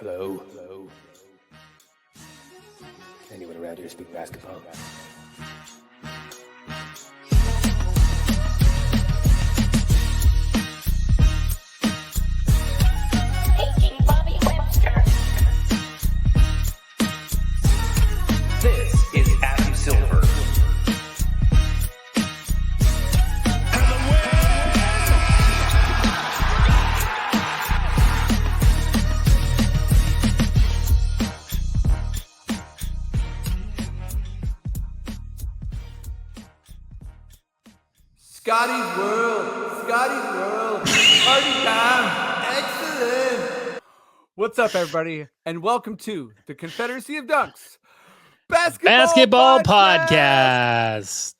Hello. Hello. Anyone around here speak basketball? This is Adam Silver. Scotty's World, party time, excellent. What's up, everybody, and welcome to the Confederacy of Dunks Basketball Podcast.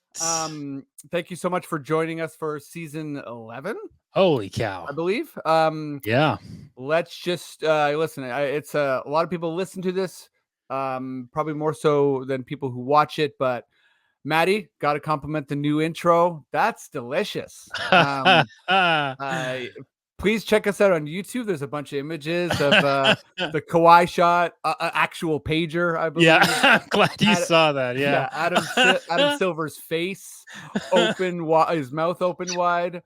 Thank you so much for joining us for season 11, Holy cow. I believe. Yeah. Let's just listen. It's a lot of people listen to this, probably more so than people who watch it, but Maddie, got to compliment the new intro. That's delicious. Please check us out on YouTube. There's a bunch of images of the Kawhi shot, actual pager, I believe. Yeah, I'm glad you saw that. Yeah. Adam Silver's face open, his mouth open wide.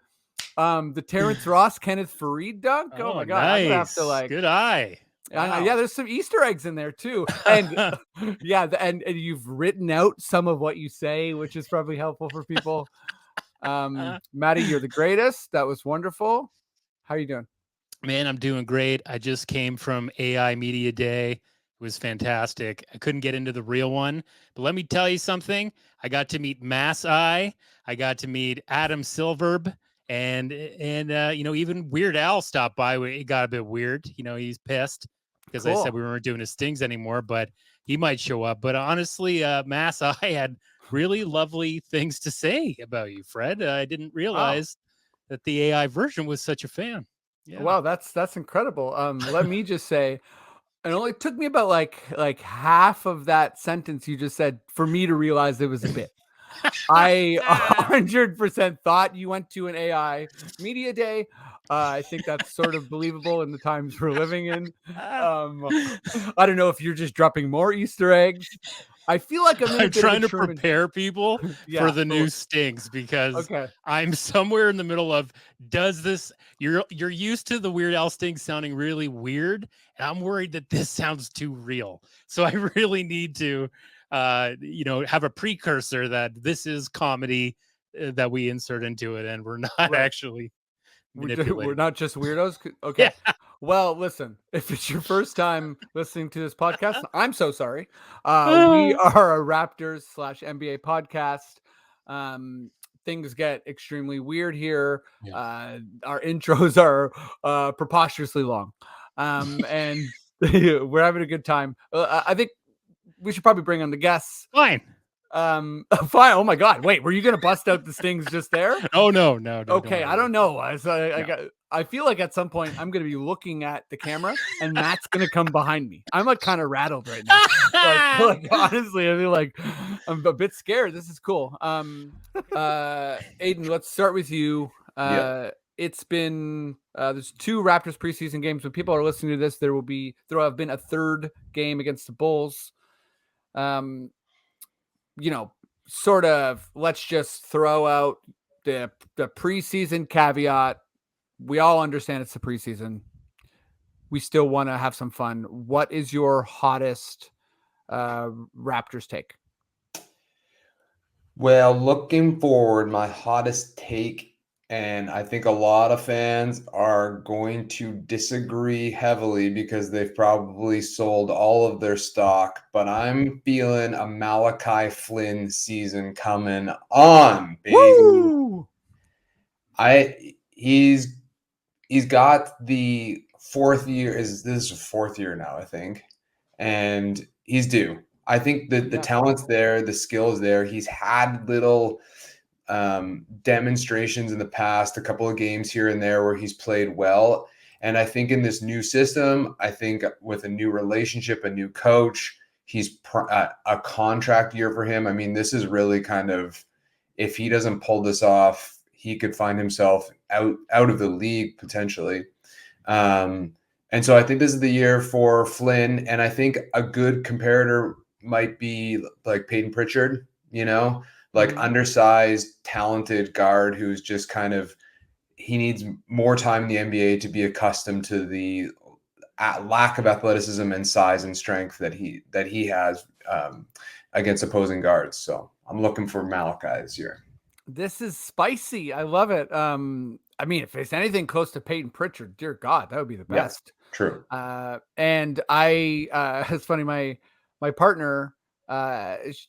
The Terrence Ross, Kenneth Fareed dunk. Oh my God. Nice. I'm gonna have to Good eye. Wow. Yeah, there's some Easter eggs in there too, and and you've written out some of what you say, which is probably helpful for people. Maddie, you're the greatest. That was wonderful. How are you doing? Man, I'm doing great. I just came from AI Media Day. It was fantastic. I couldn't get into the real one, but let me tell you something. I got to meet Mass Eye. I got to meet Adam Silver, and even Weird Al stopped by. It got a bit weird. He's pissed because I said we weren't doing his stings anymore, but he might show up. But honestly, Mass Eye had really lovely things to say about you, Fred. I didn't realize that the AI version was such a fan. Yeah. Wow, that's incredible. Let me just say, it only took me about like half of that sentence you just said for me to realize it was a bit. I 100% thought you went to an AI media day. I think that's sort of believable in the times we're living in. I don't know if you're just dropping more Easter eggs. I feel like I'm trying to prepare people for the new stings because I'm somewhere in the middle of you're used to the Weird Al stings sounding really weird, and I'm worried that this sounds too real. So I really need to have a precursor that this is comedy that we insert into it, and we're not actually we're not just weirdos. Okay. Yeah. Well, listen, if it's your first time listening to this podcast, I'm so sorry. We are a Raptors/NBA podcast. Things get extremely weird here. Yeah. Our intros are preposterously long. And we're having a good time. I think we should probably bring on the guests. Fine. Fine. Oh my God. Wait, were you going to bust out the stings just there? Oh, no. Okay. I don't know. I feel like at some point I'm going to be looking at the camera and Matt's going to come behind me. I'm like kind of rattled right now. Honestly, I feel like I'm a bit scared. This is cool. Adon, let's start with you. It's been there's 2 Raptors preseason games. When people are listening to this, there will have been a third game against the Bulls. Sort of, let's just throw out the preseason caveat. We all understand it's the preseason. We still want to have some fun. What is your hottest Raptors take? Well, looking forward, my hottest take, and I think a lot of fans are going to disagree heavily because they've probably sold all of their stock, but I'm feeling a Malachi Flynn season coming on, baby. Woo! He's got the 4th year. This is the 4th year now, I think, and he's due. I think the talent's there, the skill is there. He's had little demonstrations in the past, a couple of games here and there where he's played well. And I think in this new system, I think with a new relationship, a new coach, he's a contract year for him. I mean, this is really kind of, if he doesn't pull this off, he could find himself out of the league potentially. And And so I think this is the year for Flynn. And I think a good comparator might be like Peyton Pritchard, like undersized, talented guard who's just kind of, he needs more time in the NBA to be accustomed to the lack of athleticism and size and strength that he has against opposing guards. So I'm looking for Malachi this year. This is spicy. I love it. I mean, if it's anything close to Peyton Pritchard, dear God, that would be the best. Yeah, true. And it's funny. My partner,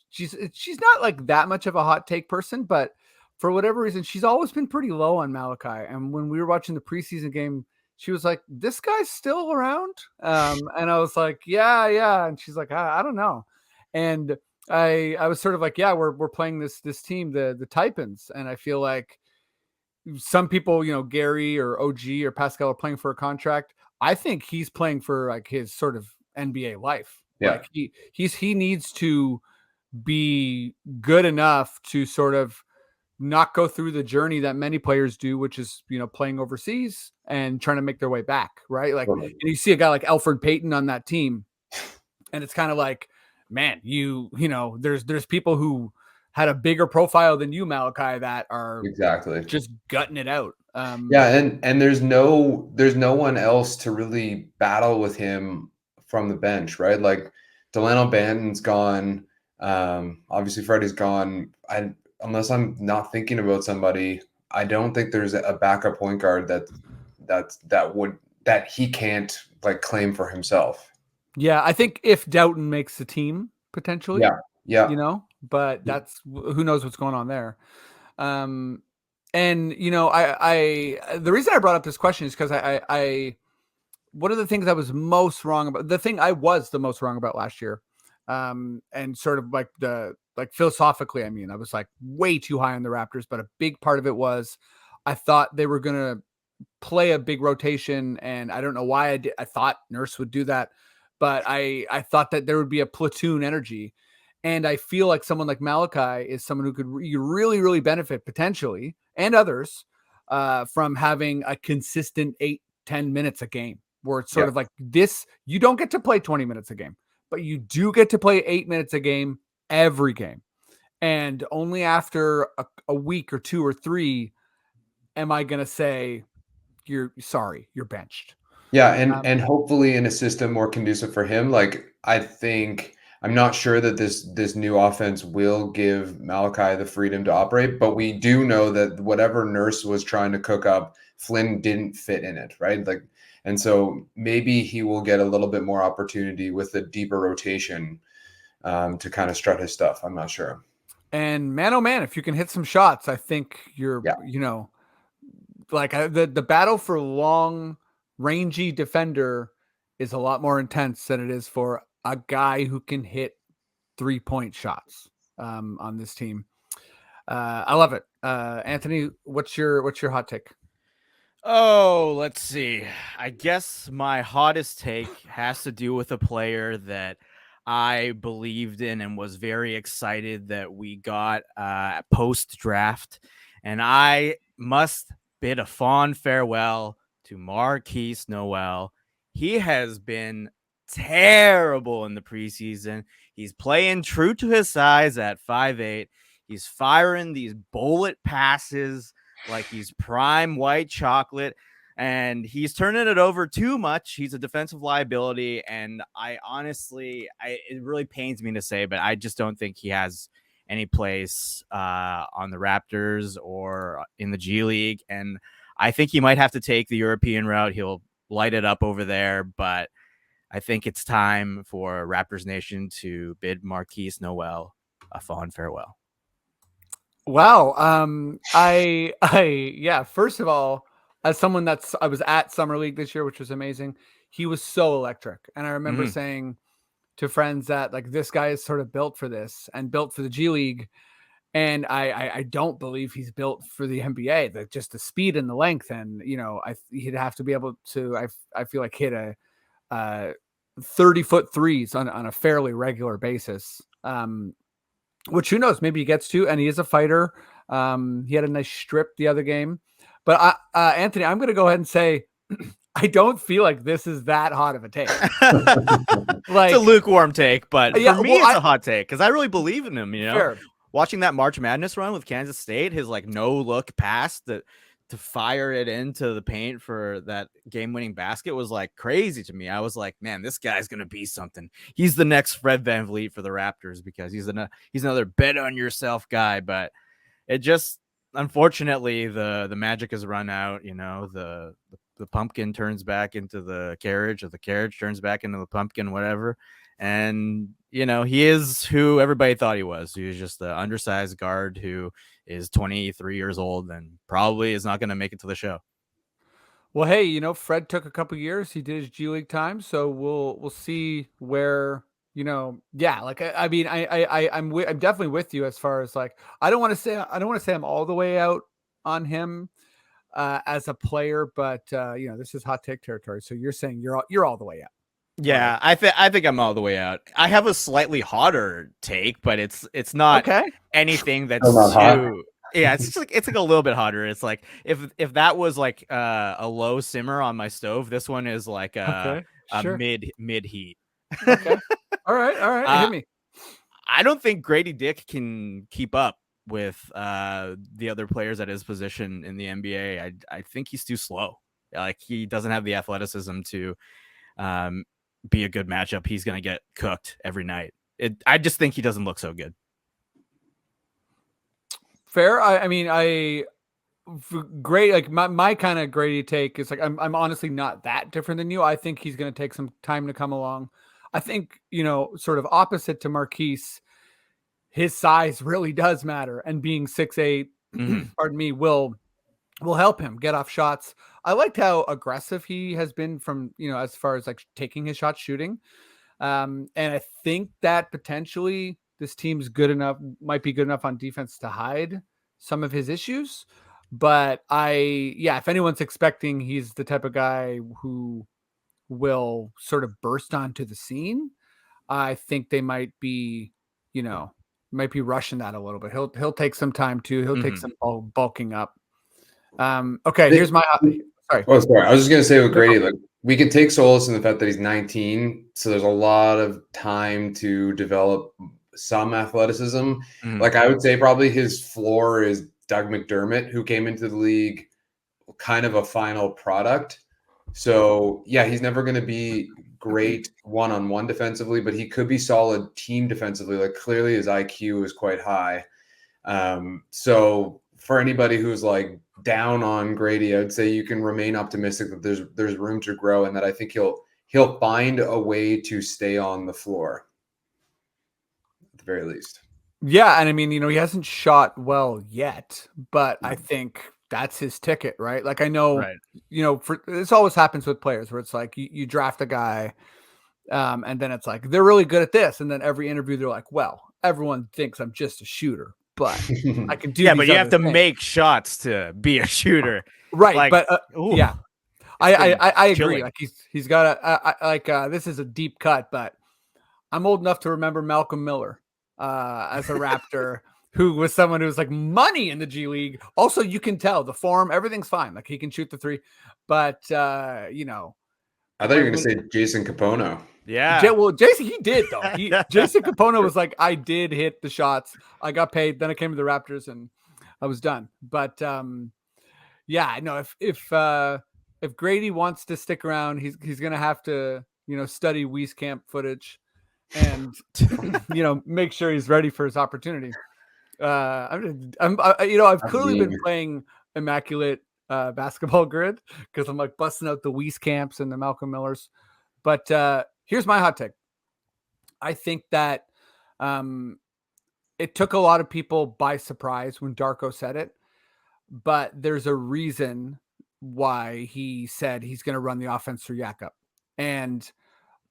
she's not like that much of a hot take person, but for whatever reason, she's always been pretty low on Malachi. And when we were watching the preseason game, she was like, "This guy's still around," and I was like, "Yeah," and she's like, "I don't know," and I was sort of like, "Yeah, we're playing this team, the Taipans," and I feel like some people, Gary or OG or Pascal are playing for a contract. I think he's playing for like his sort of NBA life. Yeah. Like he needs to be good enough to sort of not go through the journey that many players do, which is, playing overseas and trying to make their way back. Right. Like, and you see a guy like Elfrid Payton on that team, and it's kind of like, man, there's people who had a bigger profile than you, Malachi, that are exactly just gutting it out. And there's no one else to really battle with him from the bench, right? Like Delano Banton's gone. Obviously Freddie's gone. Unless I'm not thinking about somebody, I don't think there's a backup point guard that he can't like claim for himself. Yeah, I think if Doughton makes the team potentially, yeah, but that's who knows what's going on there. And I the reason I brought up this question is because I one of the things I was most wrong about, the thing I was the most wrong about last year, and sort of like philosophically, I mean, I was like way too high on the Raptors, but a big part of it was I thought they were going to play a big rotation, and I don't know why I thought Nurse would do that, but I thought that there would be a platoon energy, and I feel like someone like Malachi is someone who could really, really benefit potentially, and others, from having a consistent 8-10 minutes a game, where it's sort of like this. You don't get to play 20 minutes a game, but you do get to play 8 minutes a game every game. And only after a week or 2 or 3 am I going to say, you're benched. Yeah. And hopefully in a system more conducive for him. Like, I'm not sure that this new offense will give Malachi the freedom to operate, but we do know that whatever Nurse was trying to cook up, Flynn didn't fit in it, right? Like, and so maybe he will get a little bit more opportunity with a deeper rotation to kind of strut his stuff. I'm not sure. And man, oh man, if you can hit some shots, I think you're, like the battle for long, rangy defender is a lot more intense than it is for a guy who can hit 3-point shots on this team. I love it. Anthony, what's your hot take? Oh, let's see. I guess my hottest take has to do with a player that I believed in and was very excited that we got post-draft. And I must bid a fond farewell to Marquise Noel. He has been terrible in the preseason. He's playing true to his size at 5'8". He's firing these bullet passes like he's prime white chocolate, and he's turning it over too much. He's a defensive liability, and I honestly, it really pains me to say, but I just don't think he has any place on the Raptors or in the G League, and I think he might have to take the European route. He'll light it up over there, but I think it's time for Raptors Nation to bid Marquise Noel a fond farewell. Wow. First of all, as someone I was at Summer League this year, which was amazing. He was so electric. And I remember saying to friends that like, this guy is sort of built for this and built for the G League. And I don't believe he's built for the NBA, just the speed and the length. And, he'd have to be able to, I feel like hit a 30-foot threes on a fairly regular basis. Which who knows, maybe he gets to, and he is a fighter. He had a nice strip the other game, but Anthony, I'm going to go ahead and say, I don't feel like this is that hot of a take. It's a lukewarm take, but Yeah, for me, well, it's a hot take because I really believe in him. Fair. Watching that March Madness run with Kansas State, his like no look pass to fire it into the paint for that game-winning basket was like crazy to me. I was like, man, this guy's gonna be something. He's the next Fred VanVleet for the Raptors because he's another bet on yourself guy. But it just, unfortunately, the magic has run out. The pumpkin turns back into the carriage, or the carriage turns back into the pumpkin, whatever. And, he is who everybody thought he was. He was just the undersized guard who is 23 years old and probably is not going to make it to the show. Well, hey, Fred took a couple years. He did his G League time. So we'll see where, yeah, like, I mean, I'm definitely with you as far as like, I don't want to say I'm all the way out on him as a player, but this is hot take territory. So you're saying you're all the way out. Yeah, I think I'm all the way out. I have a slightly hotter take, but it's not anything that's too. Yeah, it's like a little bit hotter. It's like if that was like a low simmer on my stove, this one is like a mid heat. Okay. All right. Hit me. I don't think Grady Dick can keep up with the other players at his position in the NBA. I think he's too slow. Like, he doesn't have the athleticism to be a good matchup. He's going to get cooked every night. I just think he doesn't look so good. Fair. I mean, great. Like my kind of Grady take is like, I'm honestly not that different than you. I think he's going to take some time to come along. I think, sort of opposite to Marquise, his size really does matter, and being 6'8", pardon me, will help him get off shots. I liked how aggressive he has been from, as far as like taking his shot, shooting. And I think that potentially this team's might be good enough on defense to hide some of his issues. But if anyone's expecting he's the type of guy who will sort of burst onto the scene, I think they might be rushing that a little bit. He'll take some time too. He'll take some bulking up. Okay, here's my sorry. Oh, sorry. I was just gonna say with Grady, like, we can take solace in the fact that he's 19, so there's a lot of time to develop some athleticism. Like, I would say probably his floor is Doug McDermott, who came into the league kind of a final product. So yeah, he's never going to be great one-on-one defensively, but he could be solid team defensively. Like, clearly his IQ is quite high. So for anybody who's like down on Grady, I'd say you can remain optimistic that there's room to grow, and that I think he'll find a way to stay on the floor at the very least. Yeah, and I mean, he hasn't shot well yet, but I think that's his ticket, right? Like, I know, this always happens with players where it's like you draft a guy, and then it's like they're really good at this, and then every interview they're like, well, everyone thinks I'm just a shooter, but I can do. Yeah, but you have to make shots to be a shooter, right? Like, but yeah, I agree. chilling. Like, he's got this is a deep cut, but I'm old enough to remember Malcolm Miller as a Raptor. Who was someone who was like money in the G League. Also, you can tell the form, everything's fine. Like, he can shoot the three, but I thought you were going to say Jason Capono. Yeah. Well, Jason, he did though. Jason Capono was like, I did hit the shots. I got paid. Then I came to the Raptors and I was done. But yeah, no. If Grady wants to stick around, he's going to have to study Wieskamp footage and make sure he's ready for his opportunity. I've clearly been playing immaculate basketball grid because I'm like busting out the Wieskamps and the Malcolm Millers. But here's my hot take. I think that it took a lot of people by surprise when Darko said it, but there's a reason why he said he's going to run the offense through Jakob. And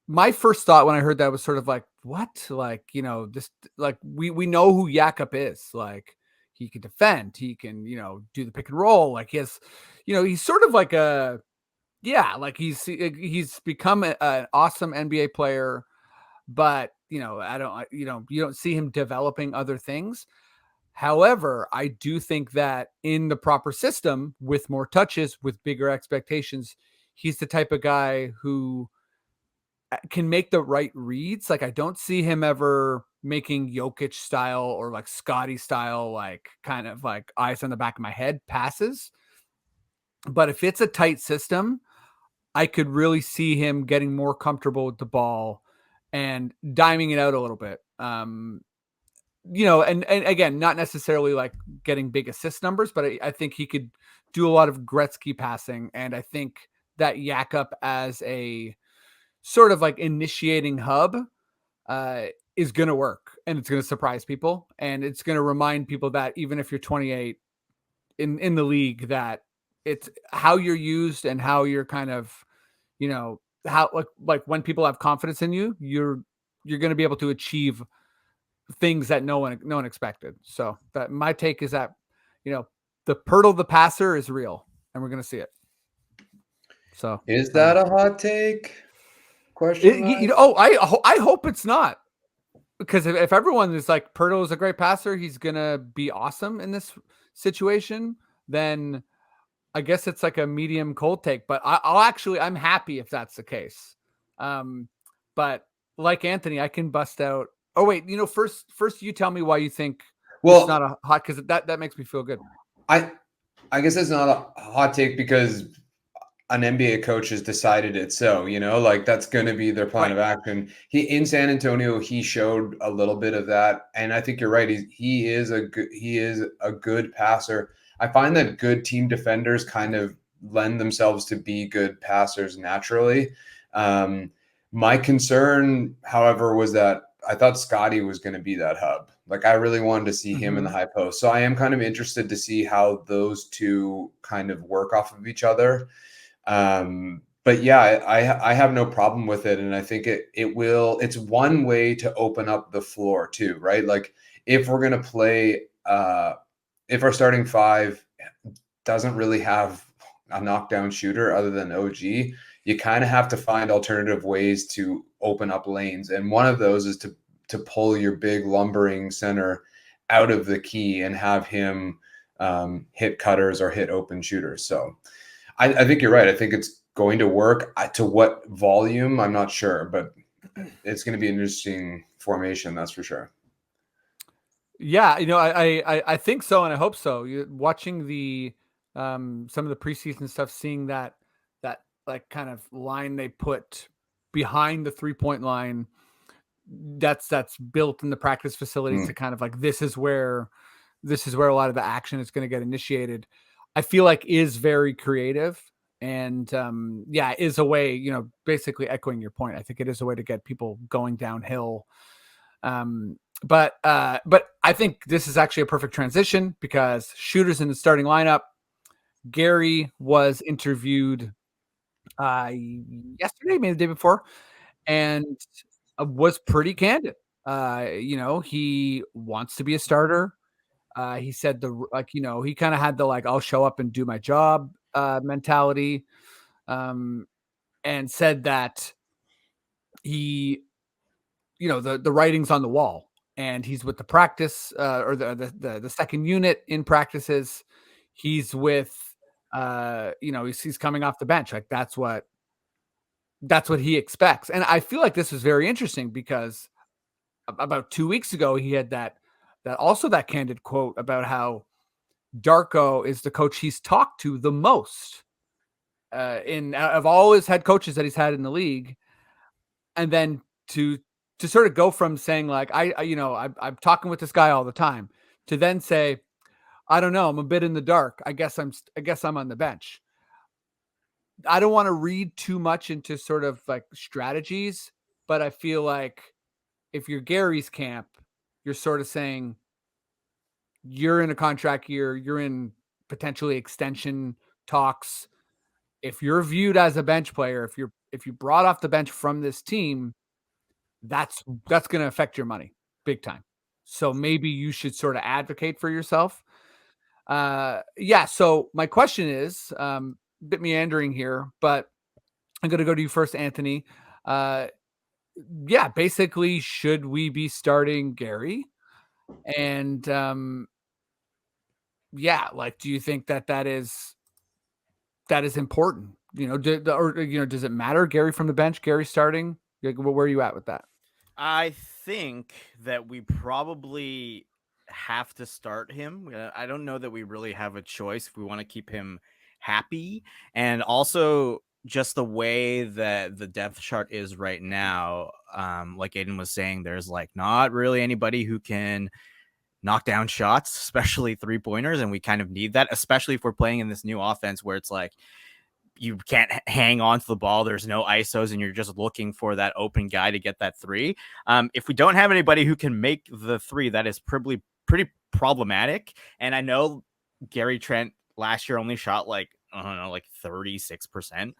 my first thought when I heard that was sort of like, what? Like, this, like, we know who Jakob is. Like, he can defend, he can, do the pick and roll. Like, he has, he's sort of like he's become an awesome NBA player, but, you don't see him developing other things. However, I do think that in the proper system with more touches, with bigger expectations, he's the type of guy who can make the right reads. Like I don't see him ever making Jokic style or like Scotty style, like kind of like eyes on the back of my head passes. But if it's a tight system, I could really see him getting more comfortable with the ball and diming it out a little bit. And again, not necessarily like getting big assist numbers, but I think he could do a lot of Gretzky passing. And I think that yak up as a sort of like initiating hub is going to work, and it's going to surprise people. And it's going to remind people that even if you're 28 in the league, that it's how you're used and how you're kind of, how like when people have confidence in you, you're going to be able to achieve things that no one expected. So that my take is that, the Pirtle the passer is real, and we're going to see it. So is that a hot take? Question mark? I hope it's not, because if everyone is like Pirtle is a great passer, he's going to be awesome in this situation, then I guess it's like a medium cold take, but I'm happy if that's the case. But like Anthony, I can bust out. Oh wait, first you tell me why you think it's not a hot, because that makes me feel good. I guess it's not a hot take because an NBA coach has decided it. So, like that's going to be their plan of action. In San Antonio, he showed a little bit of that. And I think you're right. He is a good passer. I find that good team defenders kind of lend themselves to be good passers naturally. My concern, however, was that I thought Scotty was going to be that hub. Like I really wanted to see him in the high post. So I am kind of interested to see how those two kind of work off of each other. But yeah, I have no problem with it. And I think it's one way to open up the floor too, right? Like if we're going to play, if our starting five doesn't really have a knockdown shooter other than OG, you kind of have to find alternative ways to open up lanes. And one of those is to pull your big lumbering center out of the key and have him hit cutters or hit open shooters. So I think you're right. I think it's going to work. To what volume, I'm not sure, but it's going to be an interesting formation, that's for sure. Yeah, I think so, and I hope so. You're watching the some of the preseason stuff, seeing that like kind of line they put behind the 3-point line, that's built in the practice facilities to kind of like this is where a lot of the action is going to get initiated. I feel like is very creative, and is a way, basically echoing your point. I think it is a way to get people going downhill. But I think this is actually a perfect transition because shooters in the starting lineup. Gary was interviewed yesterday, maybe the day before, and was pretty candid. He wants to be a starter. He said he kind of had the like I'll show up and do my job mentality, and said that he, the writing's on the wall, and he's with the practice or the second unit in practices. He's with he's coming off the bench. Like that's what he expects. And I feel like this was very interesting because about 2 weeks ago, he had that candid quote about how Darko is the coach he's talked to the most of all his head coaches that he's had in the league. And then to sort of go from saying like, I'm talking with this guy all the time to then say, I don't know, I'm a bit in the dark. I guess I'm on the bench. I don't want to read too much into sort of like strategies, but I feel like if you're Gary's camp, you're sort of saying you're in a contract year, you're in potentially extension talks. If you're viewed as a bench player, if you brought off the bench from this team, that's going to affect your money big time. So maybe you should sort of advocate for yourself. So my question is, bit meandering here, but I'm going to go to you first, Anthony. Basically, should we be starting Gary? And do you think that is important? does it matter? Gary from the bench, Gary starting? Like, where are you at with that? I think that we probably have to start him. I don't know that we really have a choice if we want to keep him happy. And also, just the way that the depth chart is right now, like Adon was saying, there's like not really anybody who can knock down shots, especially 3-pointers. And we kind of need that, especially if we're playing in this new offense where it's like, you can't hang on to the ball. There's no ISOs, and you're just looking for that open guy to get that 3. If we don't have anybody who can make the 3, that is probably pretty problematic. And I know Gary Trent last year only shot like, I don't know, like 36%,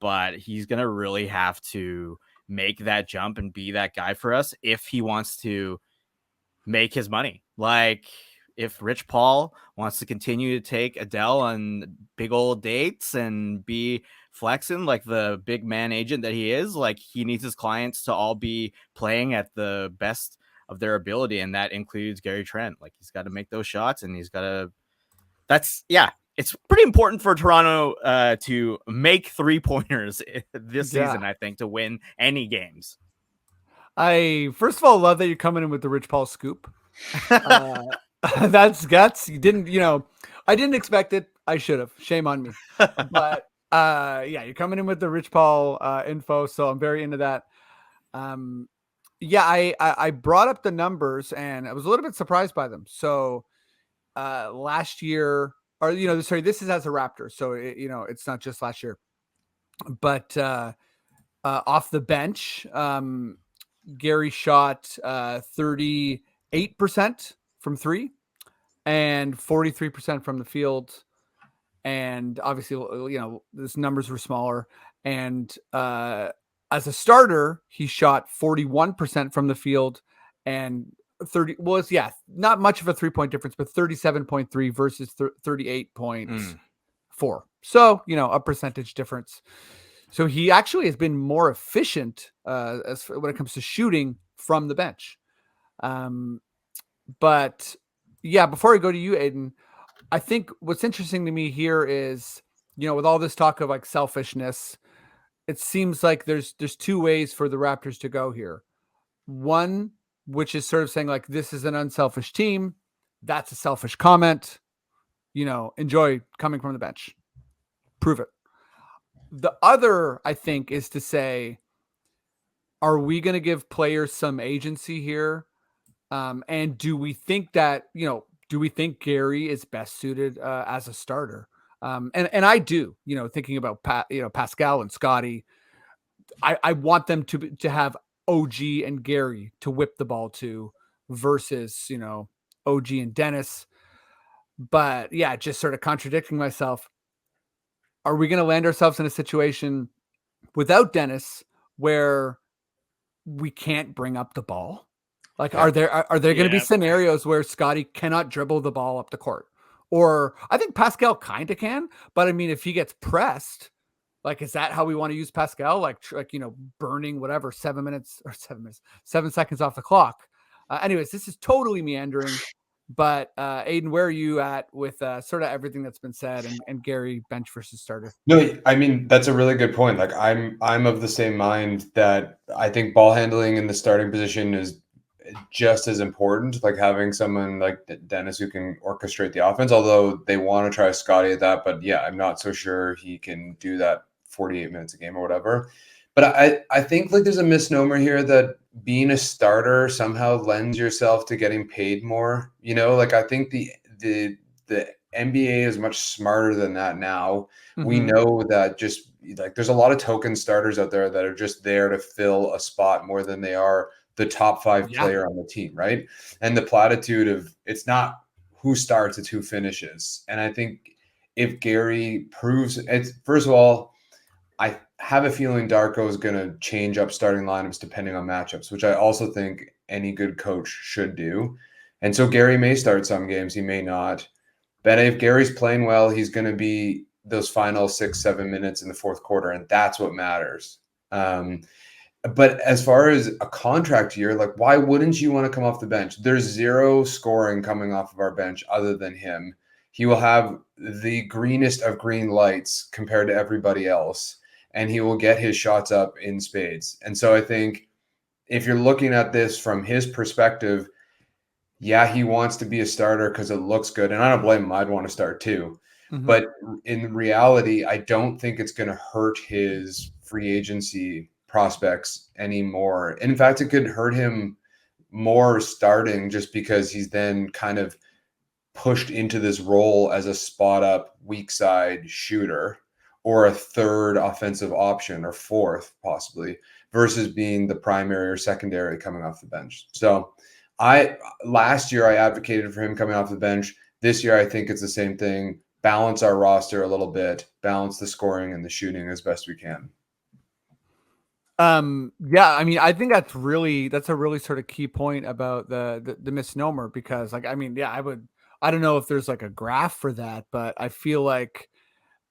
but he's going to really have to make that jump and be that guy for us if he wants to make his money. Like, if Rich Paul wants to continue to take Adele on big old dates and be flexing like the big man agent that he is, like, he needs his clients to all be playing at the best of their ability. And that includes Gary Trent. Like, he's got to make those shots, and he's got to, it's pretty important for Toronto to make 3-pointers this season, I think, to win any games. I first of all love that you're coming in with the Rich Paul scoop. That's guts. You didn't, I didn't expect it. I should have. Shame on me. But you're coming in with the Rich Paul info, so I'm very into that. I brought up the numbers and I was a little bit surprised by them. So last year, or this is as a Raptor, so it's not just last year, but off the bench, Gary shot 38% from 3 and 43% from the field. And obviously, these numbers were smaller. And as a starter, he shot 41% from the field and not much of a 3-point difference, but 37.3 versus 38.4. So, a percentage difference. So he actually has been more efficient when it comes to shooting from the bench. But before I go to you, Adon, I think what's interesting to me here is, with all this talk of like selfishness, it seems like there's 2 ways for the Raptors to go here. One, which is sort of saying like, this is an unselfish team. That's a selfish comment. Enjoy coming from the bench. Prove it. The other, I think, is to say, are we going to give players some agency here? And do we think that, do we think Gary is best suited as a starter? And I do, thinking about Pascal and Scotty, I want them to have OG and Gary to whip the ball to versus, OG and Dennis. But just sort of contradicting myself. Are we going to land ourselves in a situation without Dennis where we can't bring up the ball? Like, are there going to be scenarios where Scotty cannot dribble the ball up the court? Or I think Pascal kind of can, but I mean, if he gets pressed, like, is that how we want to use Pascal? Like, burning whatever 7 seconds off the clock. Anyways, this is totally meandering. But Adon, where are you at with sort of everything that's been said and Gary bench versus starter? No, I mean, that's a really good point. Like, I'm of the same mind that I think ball handling in the starting position is just as important, like having someone like Dennis who can orchestrate the offense, although they want to try Scotty at that. But I'm not so sure he can do that 48 minutes a game or whatever. But I think like there's a misnomer here that being a starter somehow lends yourself to getting paid more. Like, I think the NBA is much smarter than that now. Mm-hmm. We know that just like there's a lot of token starters out there that are just there to fill a spot more than they are the top 5 player on the team, right? And the platitude of it's not who starts, it's who finishes. And I think if Gary proves it's, first of all, I have a feeling Darko is going to change up starting lineups depending on matchups, which I also think any good coach should do. And so Gary may start some games, he may not. But if Gary's playing well, he's going to be those final 6-7 minutes in the fourth quarter, and that's what matters. But as far as a contract year, like, why wouldn't you want to come off the bench? There's 0 scoring coming off of our bench other than him. he will have the greenest of green lights compared to everybody else, and he will get his shots up in spades. And so I think if you're looking at this from his perspective, yeah, he wants to be a starter because it looks good. And I don't blame him. I'd want to start too. Mhm. But in reality, I don't think it's going to hurt his free agency prospects anymore. In fact, it could hurt him more starting just because he's then kind of pushed into this role as a spot up weak side shooter or a third offensive option or fourth possibly versus being the primary or secondary coming off the bench. So last year I advocated for him coming off the bench. This year I think it's the same thing. Balance our roster a little bit, balance the scoring and the shooting as best we can. Yeah, I mean, I think that's a really sort of key point about the misnomer, because like, I mean, yeah, I don't know if there's like a graph for that, but I feel like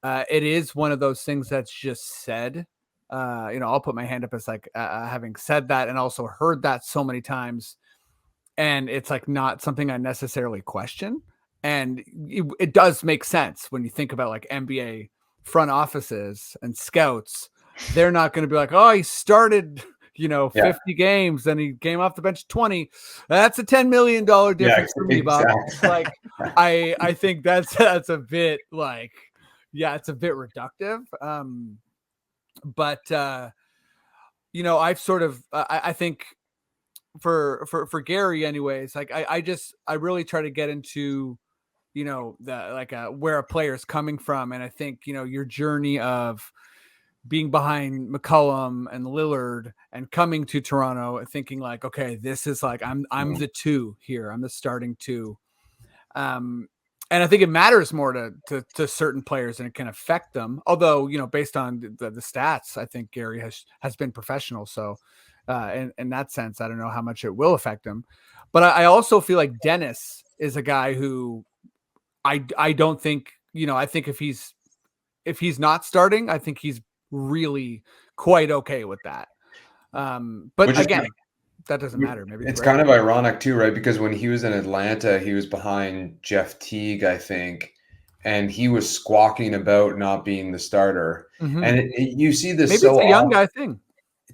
it is one of those things that's just said. I'll put my hand up as like having said that and also heard that so many times, and it's like not something I necessarily question. And it does make sense when you think about like NBA front offices and scouts. They're not going to be like, oh, he started, 50 games, then he came off the bench 20. That's a $10 million difference for me, Bob. Like, I think that's a bit like, yeah, it's a bit reductive. But I've sort of, I think for Gary anyways, like I really try to get into, where a player is coming from. And I think, your journey of being behind McCollum and Lillard and coming to Toronto and thinking like, okay, this is like, I'm the two here. I'm the starting two. And I think it matters more to certain players and it can affect them. Although, based on the stats, I think Gary has been professional. So in that sense, I don't know how much it will affect him. But I also feel like Dennis is a guy who I don't think, I think if he's not starting, I think he's really quite okay with that. But again, that doesn't matter. Maybe it's kind of ironic too, right? Because when he was in Atlanta, he was behind Jeff Teague, I think, and he was squawking about not being the starter. Mm-hmm. And you see this maybe it's a young guy thing.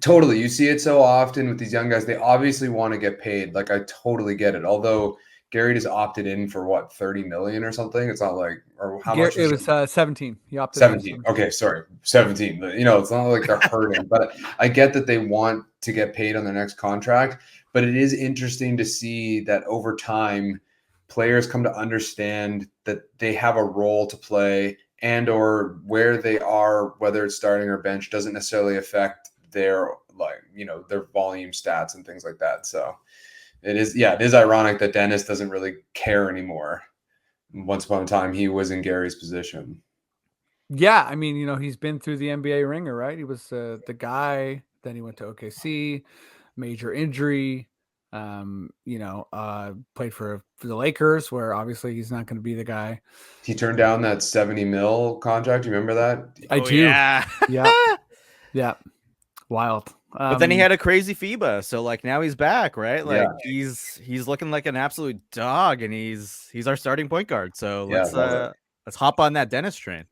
Totally. You see it so often with these young guys. They obviously want to get paid. Like, I totally get it. Although Gary just opted in for what, 30 million or something? It's not like, or how much? It was 17. He opted 17. Okay, sorry. 17. It's not like they're hurting, but I get that they want to get paid on their next contract. But it is interesting to see that over time, players come to understand that they have a role to play, and or where they are, whether it's starting or bench, doesn't necessarily affect their their volume stats and things like that. So it is ironic that Dennis doesn't really care anymore. Once upon a time, he was in Gary's position. Yeah, I mean, he's been through the NBA ringer, right? He was the guy. Then he went to OKC, major injury. Played for the Lakers, where obviously he's not going to be the guy. He turned down that 70 mil contract. You remember that? I do. Yeah. Wild. But then he had a crazy FIBA, so like now he's back, right? Like he's looking like an absolute dog, and he's our starting point guard. So let's hop on that Dennis train.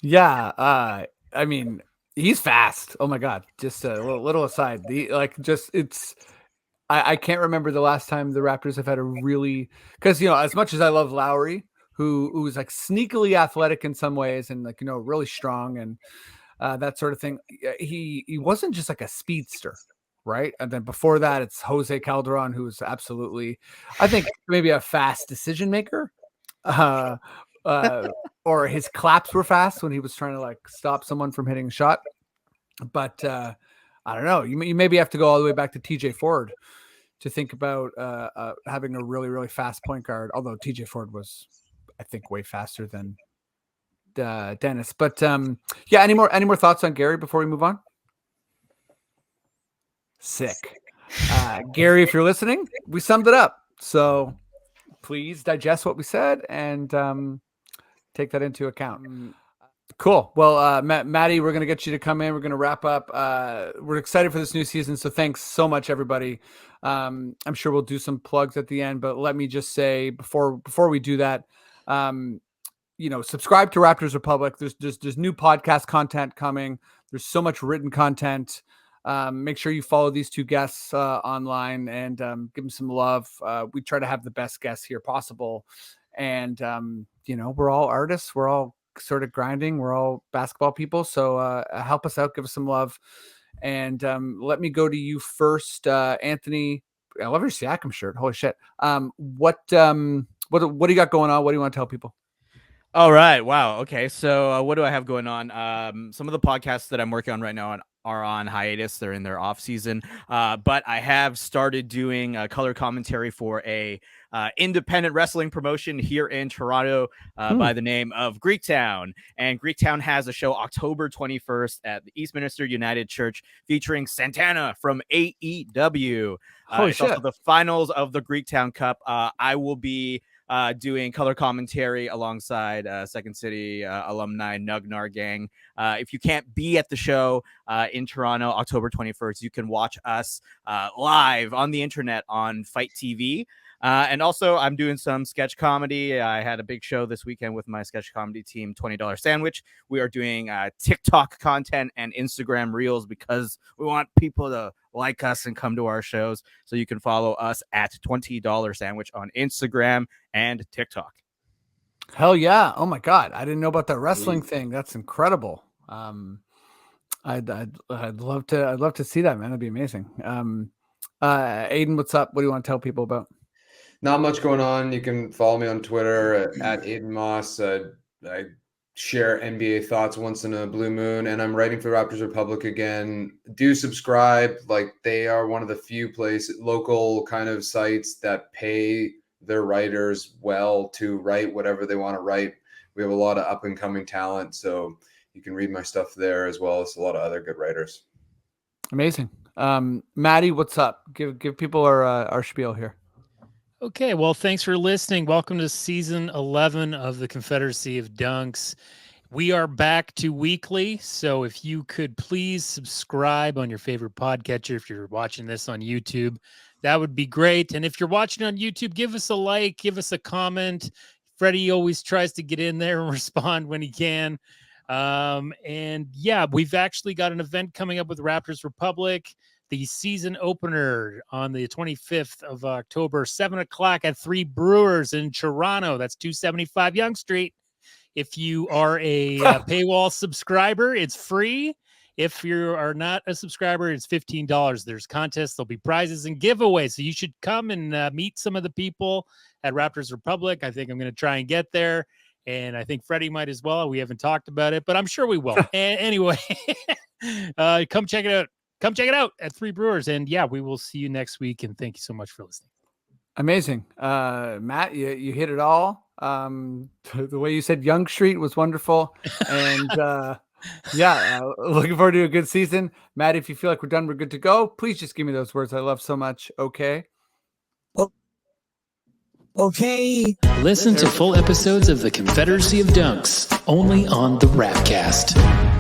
Yeah, I mean, he's fast. Oh my god! Just a little aside. I can't remember the last time the Raptors have had a really, because as much as I love Lowry, who's like sneakily athletic in some ways and like really strong and that sort of thing. He wasn't just like a speedster, right? And then before that, it's Jose Calderon, who is absolutely, I think, maybe a fast decision maker. Or his claps were fast when he was trying to like stop someone from hitting a shot. But I don't know. You maybe have to go all the way back to TJ Ford to think about having a really, really fast point guard. Although TJ Ford was, I think, way faster than Dennis. But any more thoughts on Gary before we move on? Sick. Gary, if you're listening, we summed it up. So please digest what we said and take that into account. Cool. Well, Maddie, we're going to get you to come in. We're going to wrap up. We're excited for this new season. So thanks so much, everybody. I'm sure we'll do some plugs at the end, but let me just say before we do that, Subscribe to Raptors Republic. There's new podcast content coming. There's so much written content. Make sure you follow these two guests online and give them some love. We try to have the best guests here possible. And, we're all artists. We're all sort of grinding. We're all basketball people. So help us out. Give us some love. And let me go to you first, Anthony. I love your Siakam shirt. Holy shit. What do you got going on? What do you want to tell people? All right. Wow. Okay. So what do I have going on? Some of the podcasts that I'm working on right now are on hiatus. They're in their off season. But I have started doing color commentary for a independent wrestling promotion here in Toronto by the name of Greektown. And Greektown has a show October 21st at the Eastminster United Church featuring Santana from AEW. It's also the finals of the Greektown Cup. I will be doing color commentary alongside Second City alumni Nugnar Gang. If you can't be at the show in Toronto, October 21st, you can watch us live on the internet on Fight TV. And also, I'm doing some sketch comedy. I had a big show this weekend with my sketch comedy team, $20 Sandwich. We are doing TikTok content and Instagram Reels because we want people to like us and come to our shows. So you can follow us at $20 Sandwich on Instagram and TikTok. Hell yeah. Oh my God. I didn't know about that wrestling thing. That's incredible. I'd love to see that, man. That'd be amazing. Adon, what's up? What do you want to tell people about? Not much going on. You can follow me on Twitter at Adon Moss. I share NBA thoughts once in a blue moon, and I'm writing for Raptors Republic again. Do subscribe. Like, they are one of the few local kind of sites that pay their writers well to write whatever they want to write. We have a lot of up and coming talent, so you can read my stuff there as well as a lot of other good writers. Amazing. Maddie, what's up? Give people our spiel here. Okay, well, thanks for listening. Welcome to season 11 of the Confederacy of Dunks. We are back to weekly, so if you could please subscribe on your favorite podcatcher. If you're watching this on YouTube, that would be great. And if you're watching on YouTube, give us a like, give us a comment. Freddie always tries to get in there and respond when he can. And yeah, we've actually got an event coming up with Raptors Republic. The season opener on the 25th of October, 7 o'clock at 3 Brewers in Toronto. That's 275 Yonge Street. If you are a paywall subscriber, it's free. If you are not a subscriber, it's $15. There's contests, there'll be prizes and giveaways. So you should come and meet some of the people at Raptors Republic. I think I'm going to try and get there. And I think Freddie might as well. We haven't talked about it, but I'm sure we will. Anyway, come check it out. Come check it out at 3 Brewers. And yeah, we will see you next week. And thank you so much for listening. Amazing. Matt, you hit it all. The way you said Yonge Street was wonderful. And looking forward to a good season. Matt, if you feel like we're done, we're good to go. Please just give me those words I love so much. Okay. Okay. Listen to full episodes of the Confederacy of Dunks only on the Rapcast.